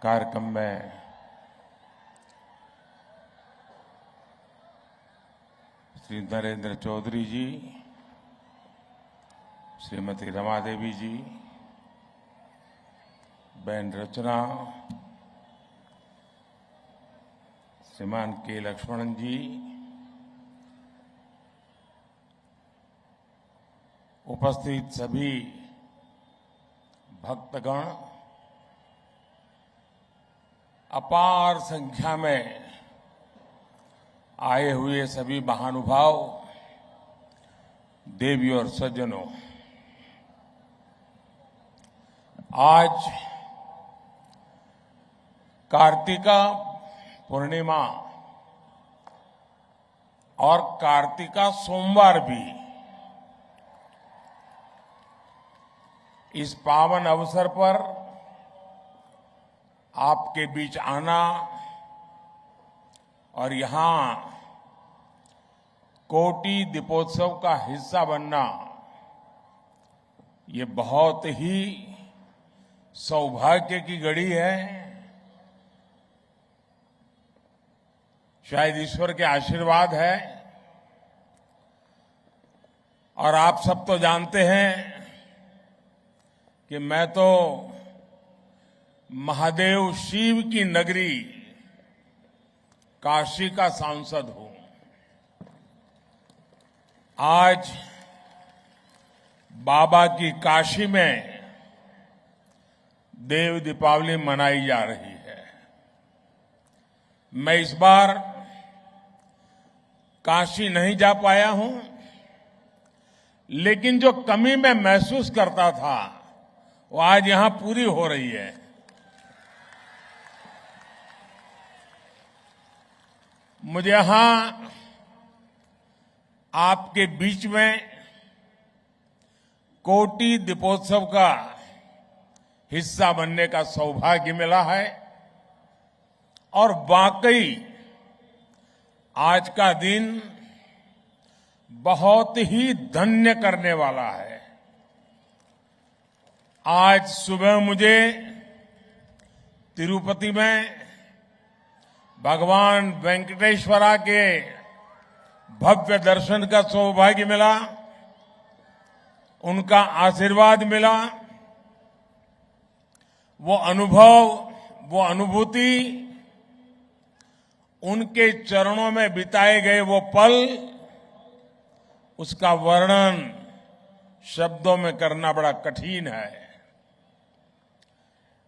कार्यक्रम में श्री नरेंद्र चौधरी जी, श्रीमती रमा देवी जी, बहन रचना, श्रीमान के लक्ष्मणन जी, उपस्थित सभी भक्तगण, अपार संख्या में आए हुए सभी महानुभाव, देवी और सज्जनों, आज कार्तिका पूर्णिमा और कार्तिका सोमवार भी इस पावन अवसर पर आपके बीच आना और यहां कोटि दीपोत्सव का हिस्सा बनना, ये बहुत ही सौभाग्य की घड़ी है। शायद ईश्वर के आशीर्वाद है। और आप सब तो जानते हैं कि मैं तो महादेव शिव की नगरी काशी का सांसद हूं। आज बाबा की काशी में देव दीपावली मनाई जा रही है। मैं इस बार काशी नहीं जा पाया हूं, लेकिन जो कमी मैं महसूस करता था वो आज यहां पूरी हो रही है। मुझे यहां आपके बीच में कोटि दीपोत्सव का हिस्सा बनने का सौभाग्य मिला है और वाकई आज का दिन बहुत ही धन्य करने वाला है। आज सुबह मुझे तिरुपति में भगवान वेंकटेश्वरा के भव्य दर्शन का सौभाग्य मिला, उनका आशीर्वाद मिला। वो अनुभव, वो अनुभूति, उनके चरणों में बिताए गए वो पल, उसका वर्णन शब्दों में करना बड़ा कठिन है।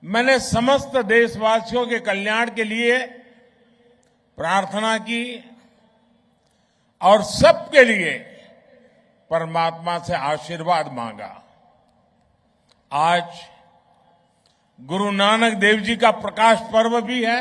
मैंने समस्त देशवासियों के कल्याण के लिए प्रार्थना की और सबके लिए परमात्मा से आशीर्वाद मांगा। आज गुरु नानक देव जी का प्रकाश पर्व भी है।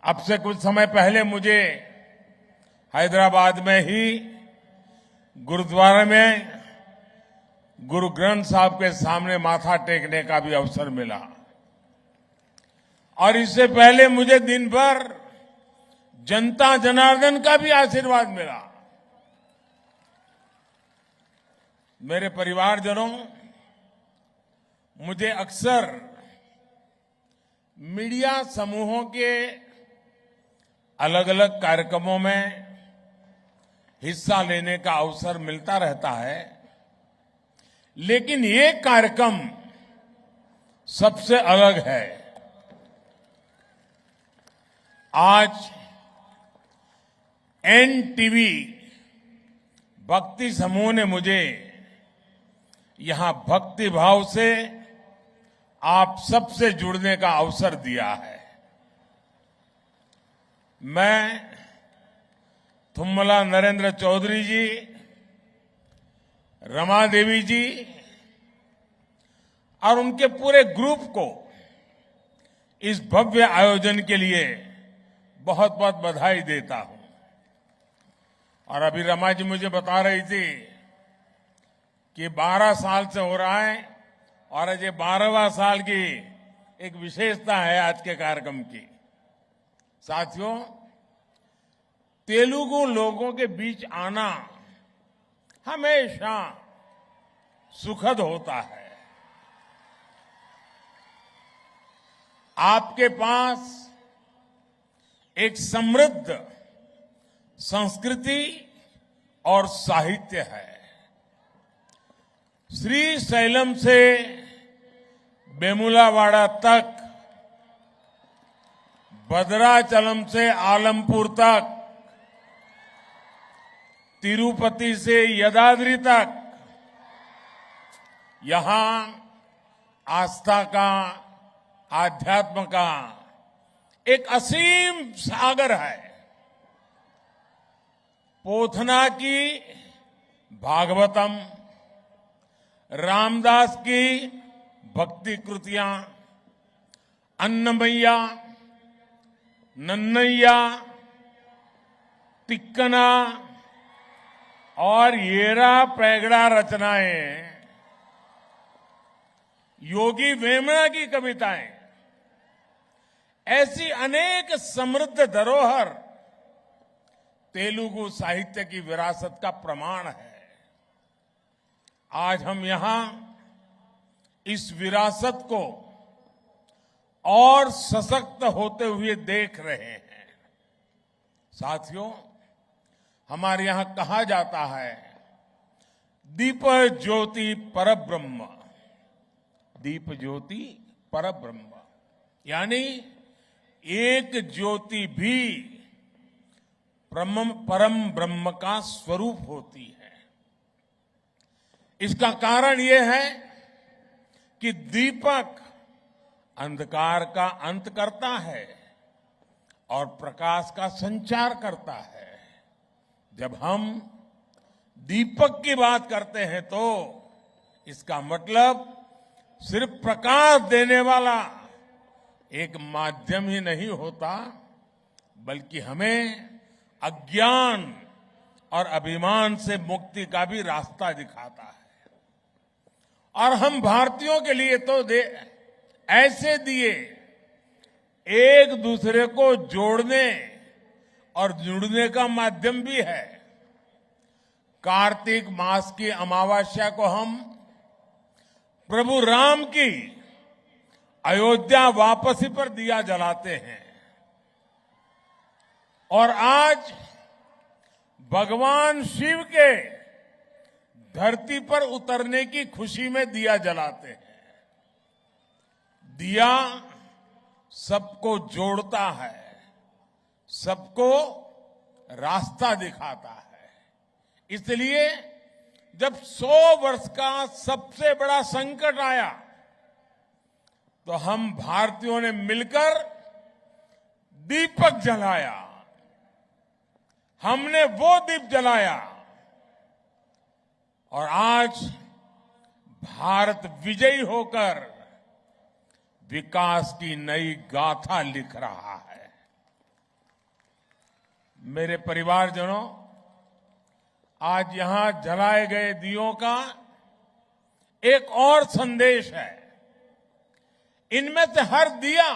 अब से कुछ समय पहले मुझे हैदराबाद में ही गुरुद्वारे में गुरु ग्रंथ साहब के सामने माथा टेकने का भी अवसर मिला और इससे पहले मुझे दिन भर जनता जनार्दन का भी आशीर्वाद मिला। मेरे परिवारजनों, मुझे अक्सर मीडिया समूहों के अलग अलग कार्यक्रमों में हिस्सा लेने का अवसर मिलता रहता है, लेकिन ये कार्यक्रम सबसे अलग है। आज एनटीवी भक्ति समूह ने मुझे यहां भक्ति भाव से आप सबसे जुड़ने का अवसर दिया है। मैं थुम्मला नरेंद्र चौधरी जी, रमा देवी जी और उनके पूरे ग्रुप को इस भव्य आयोजन के लिए बहुत बहुत बधाई देता हूं। और अभी रमा जी मुझे बता रही थी कि 12 साल से हो रहा है और आज ये 12वां साल की एक विशेषता है आज के कार्यक्रम की। साथियों, तेलुगु लोगों के बीच आना हमेशा सुखद होता है। आपके पास एक समृद्ध संस्कृति और साहित्य है। श्री शैलम से वेमुलावाड़ा तक, भद्राचलम से आलमपुर तक, तिरुपति से यदाद्रि तक, यहां आस्था का, आध्यात्म का एक असीम सागर है। पोथना की भागवतम, रामदास की भक्ति कृतियां, अन्नमैया, नन्नैया, तिक्कना और येरा पैगड़ा रचनाएं, योगी वेमना की कविताएं, ऐसी अनेक समृद्ध धरोहर तेलुगु साहित्य की विरासत का प्रमाण है। आज हम यहां इस विरासत को और सशक्त होते हुए देख रहे हैं। साथियों, हमारे यहां कहा जाता है, दीप ज्योति परब्रह्म, दीप ज्योति परब्रह्म, यानी एक ज्योति भी परम ब्रह्म का स्वरूप होती है। इसका कारण यह है कि दीपक अंधकार का अंत करता है और प्रकाश का संचार करता है। जब हम दीपक की बात करते हैं तो इसका मतलब सिर्फ प्रकाश देने वाला एक माध्यम ही नहीं होता, बल्कि हमें अज्ञान और अभिमान से मुक्ति का भी रास्ता दिखाता है। और हम भारतीयों के लिए तो ऐसे दिए एक दूसरे को जोड़ने और जुड़ने का माध्यम भी है। कार्तिक मास की अमावस्या को हम प्रभु राम की अयोध्या वापसी पर दिया जलाते हैं और आज भगवान शिव के धरती पर उतरने की खुशी में दिया जलाते हैं। दिया सबको जोड़ता है, सबको रास्ता दिखाता है। इसलिए जब 100 वर्ष का सबसे बड़ा संकट आया तो हम भारतीयों ने मिलकर दीपक जलाया। हमने वो दीप जलाया और आज भारत विजयी होकर विकास की नई गाथा लिख रहा है। मेरे परिवारजनों, आज यहां जलाए गए दियों का एक और संदेश है। इनमें से हर दिया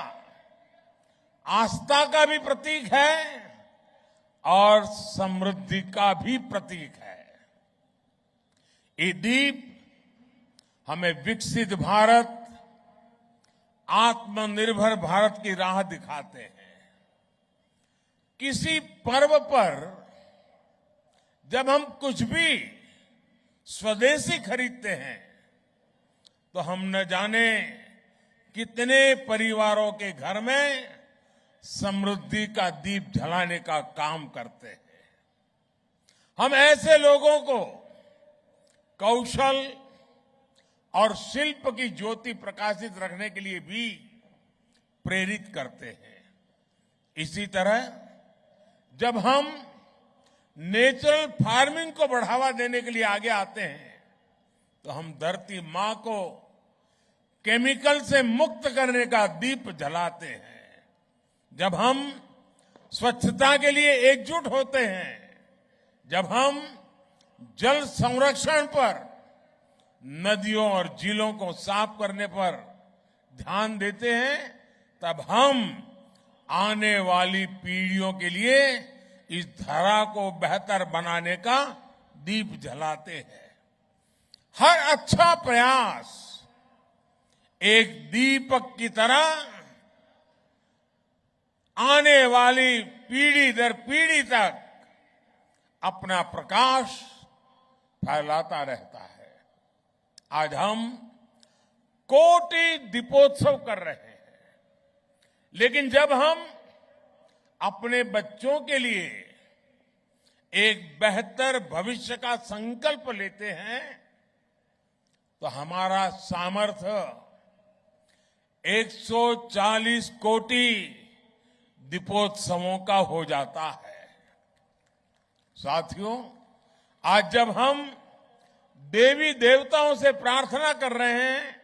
आस्था का भी प्रतीक है और समृद्धि का भी प्रतीक है। ये दीप हमें विकसित भारत, आत्मनिर्भर भारत की राह दिखाते हैं। किसी पर्व पर जब हम कुछ भी स्वदेशी खरीदते हैं तो हम न जाने कितने परिवारों के घर में समृद्धि का दीप जलाने का काम करते हैं। हम ऐसे लोगों को कौशल और शिल्प की ज्योति प्रकाशित रखने के लिए भी प्रेरित करते हैं। इसी तरह जब हम नेचुरल फार्मिंग को बढ़ावा देने के लिए आगे आते हैं तो हम धरती मां को केमिकल से मुक्त करने का दीप जलाते हैं। जब हम स्वच्छता के लिए एकजुट होते हैं, जब हम जल संरक्षण पर, नदियों और झीलों को साफ करने पर ध्यान देते हैं, तब हम आने वाली पीढ़ियों के लिए इस धरा को बेहतर बनाने का दीप जलाते हैं। हर अच्छा प्रयास एक दीपक की तरह आने वाली पीढ़ी दर पीढ़ी तक अपना प्रकाश फैलाता रहता है। आज हम कोटि दीपोत्सव कर रहे हैं, लेकिन जब हम अपने बच्चों के लिए एक बेहतर भविष्य का संकल्प लेते हैं तो हमारा सामर्थ्य 140 कोटि दीपोत्सवों का हो जाता है। साथियों, आज जब हम देवी देवताओं से प्रार्थना कर रहे हैं,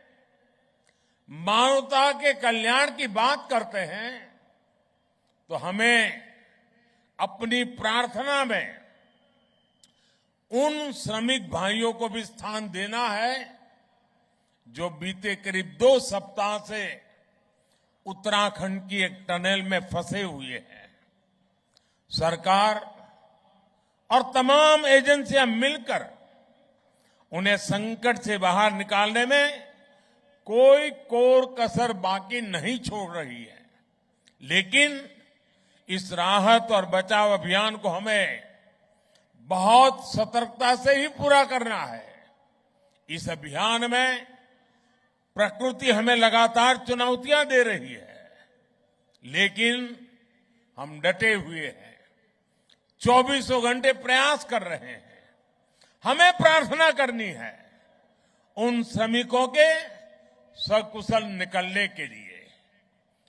मानवता के कल्याण की बात करते हैं, तो हमें अपनी प्रार्थना में उन श्रमिक भाइयों को भी स्थान देना है जो बीते करीब 2 सप्ताह से उत्तराखंड की एक टनल में फंसे हुए हैं। सरकार और तमाम एजेंसियां मिलकर उन्हें संकट से बाहर निकालने में कोई कोर कसर बाकी नहीं छोड़ रही है, लेकिन इस राहत और बचाव अभियान को हमें बहुत सतर्कता से ही पूरा करना है। इस अभियान में प्रकृति हमें लगातार चुनौतियां दे रही है, लेकिन हम डटे हुए हैं, 24 घंटे प्रयास कर रहे हैं। हमें प्रार्थना करनी है उन श्रमिकों के सकुशल निकलने के लिए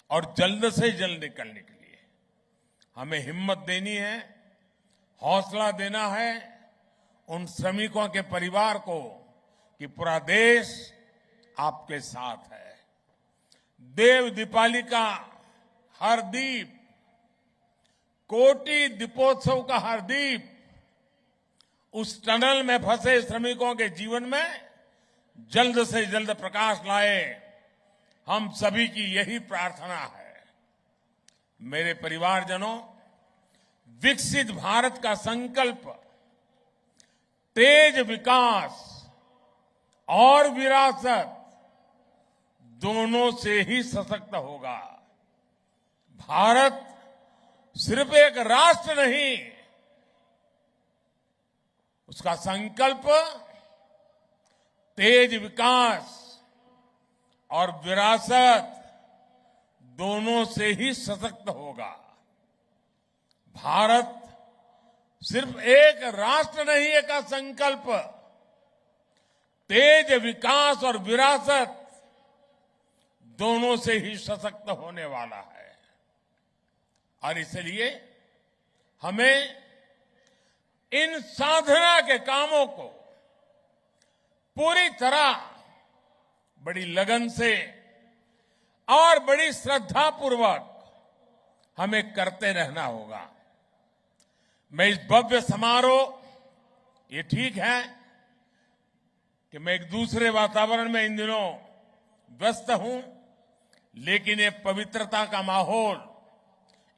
और जल्द से जल्द निकलने के लिए। हमें हिम्मत देनी है, हौसला देना है उन श्रमिकों के परिवार को कि पूरा देश आपके साथ है। देव दीपावली का हर दीप, कोटि दीपोत्सव का हर दीप उस टनल में फंसे श्रमिकों के जीवन में जल्द से जल्द प्रकाश लाए। हम सभी की यही प्रार्थना है। मेरे परिवारजनों, विकसित भारत का संकल्प तेज विकास और विरासत दोनों से ही सशक्त होगा। भारत सिर्फ एक राष्ट्र नहीं, उसका संकल्प तेज विकास और विरासत दोनों से ही सशक्त होगा। भारत सिर्फ एक राष्ट्र नहीं है का संकल्प तेज विकास और विरासत दोनों से ही सशक्त होने वाला है। और इसलिए हमें इन साधना के कामों को पूरी तरह बड़ी लगन से और बड़ी श्रद्धापूर्वक हमें करते रहना होगा। मैं इस भव्य समारोह, ये ठीक है कि मैं एक दूसरे वातावरण में इन दिनों व्यस्त हूं, लेकिन ये पवित्रता का माहौल,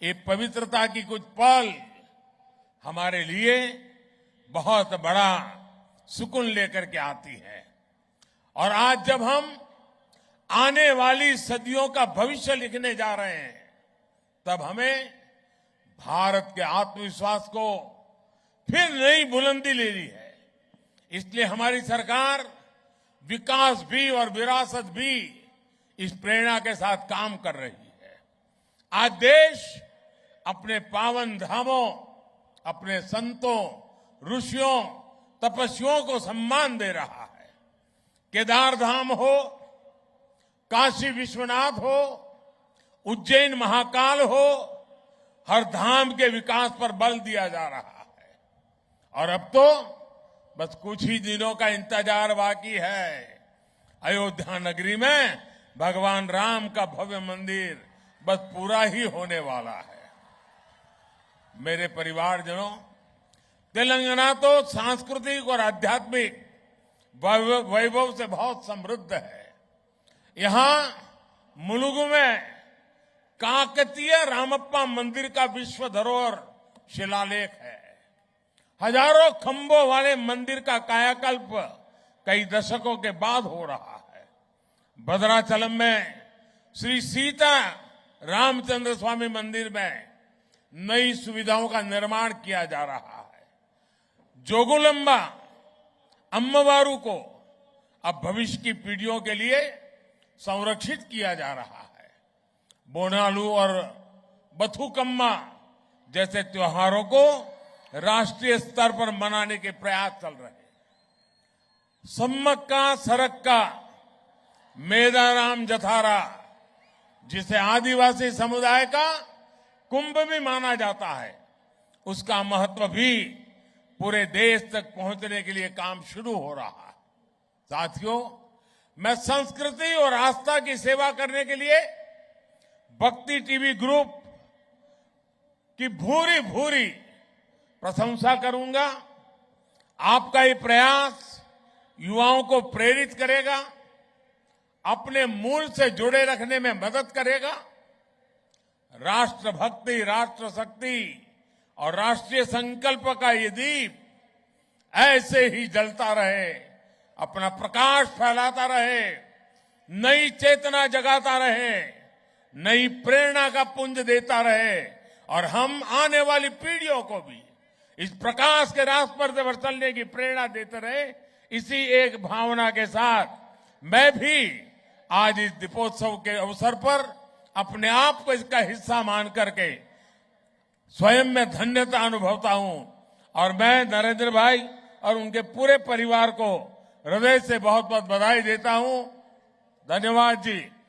ये पवित्रता की कुछ पल हमारे लिए बहुत बड़ा सुकून लेकर के आती है। और आज जब हम आने वाली सदियों का भविष्य लिखने जा रहे हैं, तब हमें भारत के आत्मविश्वास को फिर नई बुलंदी लेनी है। इसलिए हमारी सरकार विकास भी और विरासत भी इस प्रेरणा के साथ काम कर रही है। आज देश अपने पावन धामों, अपने संतों, ऋषियों, तपस्वियों को सम्मान दे रहा है। केदार धाम हो, काशी विश्वनाथ हो, उज्जैन महाकाल हो, हर धाम के विकास पर बल दिया जा रहा है। और अब तो बस कुछ ही दिनों का इंतजार बाकी है। अयोध्या नगरी में भगवान राम का भव्य मंदिर बस पूरा ही होने वाला है। मेरे परिवारजनों, तेलंगाना तो सांस्कृतिक और आध्यात्मिक वैभव से बहुत समृद्ध है। यहां मुलुगु में काकतीय रामप्पा मंदिर का विश्व धरोहर शिलालेख है। हजारों खंभों वाले मंदिर का कायाकल्प कई दशकों के बाद हो रहा है। भद्राचलम में श्री सीता रामचंद्र स्वामी मंदिर में नई सुविधाओं का निर्माण किया जा रहा है। जोगुलंबा अम्मवारू को अब भविष्य की पीढ़ियों के लिए संरक्षित किया जा रहा है। बोनालू और बथुकम्मा जैसे त्योहारों को राष्ट्रीय स्तर पर मनाने के प्रयास चल रहे हैं। सम्मक्का सरक्का मेदाराम जथारा, जिसे आदिवासी समुदाय का कुंभ भी माना जाता है, उसका महत्व भी पूरे देश तक पहुंचने के लिए काम शुरू हो रहा है। साथियों, मैं संस्कृति और आस्था की सेवा करने के लिए भक्ति टीवी ग्रुप की भूरी भूरी प्रशंसा करूंगा। आपका ये प्रयास युवाओं को प्रेरित करेगा, अपने मूल से जुड़े रखने में मदद करेगा। राष्ट्रभक्ति, राष्ट्रशक्ति और राष्ट्रीय संकल्प का ये दीप ऐसे ही जलता रहे, अपना प्रकाश फैलाता रहे, नई चेतना जगाता रहे, नई प्रेरणा का पुंज देता रहे और हम आने वाली पीढ़ियों को भी इस प्रकाश के रास्ते पर चलने की प्रेरणा देते रहे। इसी एक भावना के साथ मैं भी आज इस दीपोत्सव के अवसर पर अपने आप को इसका हिस्सा मान करके स्वयं में धन्यता अनुभवता हूं और मैं नरेंद्र भाई और उनके पूरे परिवार को हृदय से बहुत बहुत बधाई देता हूं। धन्यवाद जी।